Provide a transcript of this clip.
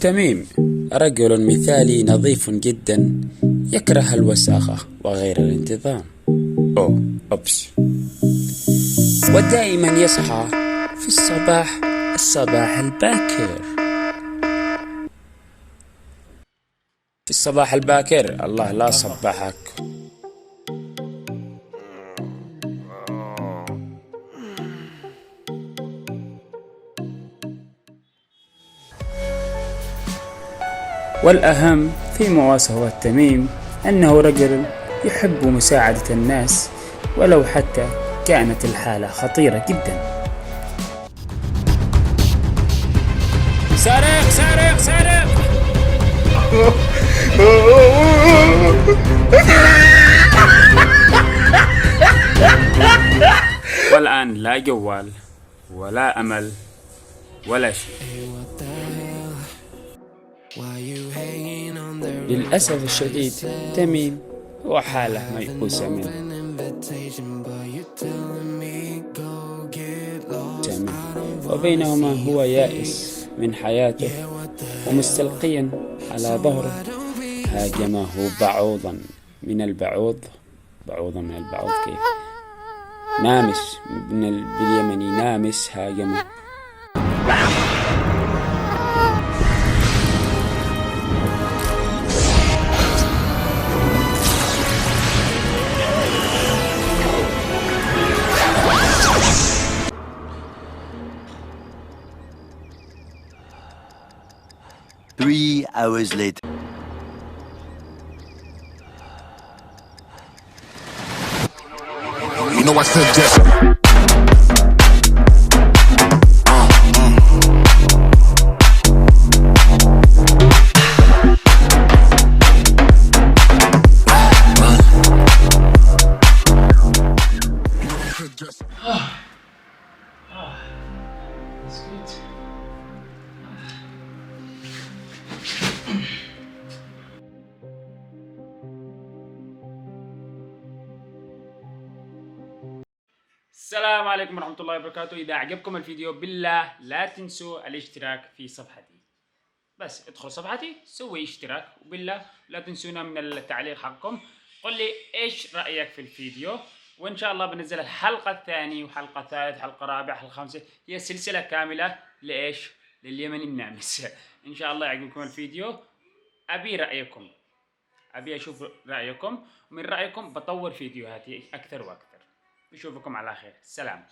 تميم رجل مثالي نظيف جدا، يكره الوساخة وغير الانتظام. أوبس. ودائما يصحى في الصباح الباكر. في الصباح الباكر الله لا صبحك. والأهم في مواصفات تميم أنه رجل يحب مساعدة الناس ولو حتى كانت الحالة خطيرة جدا. سارق سارق سارق. والآن لا جوال ولا أمل ولا شيء. للأسف الشديد تميم هو حالة ميؤوسة منه. وبينهما هو يائس من حياته ومستلقيا على ظهره هاجمه بعوضا من البعوض. كيف؟ نامس باليمني نامس هاجمه. Three hours later. You know I said just السلام عليكم ورحمة الله وبركاته. إذا عجبكم الفيديو بالله لا تنسوا الاشتراك في صفحتي. بس ادخل صفحتي سوي اشتراك، وبالله لا تنسونا من التعليق حقكم. قل لي ايش رأيك في الفيديو، وان شاء الله بنزل الحلقة الثانية وحلقة ثالث حلقة رابعة حلقة خامسة، هي سلسلة كاملة لإيش؟ لليمني النامس. ان شاء الله يعجبكم الفيديو. ابي رأيكم، ابي اشوف رأيكم، ومن رأيكم بطور فيديوهاتي اكثر واكثر. بشوفكم على خير. سلام.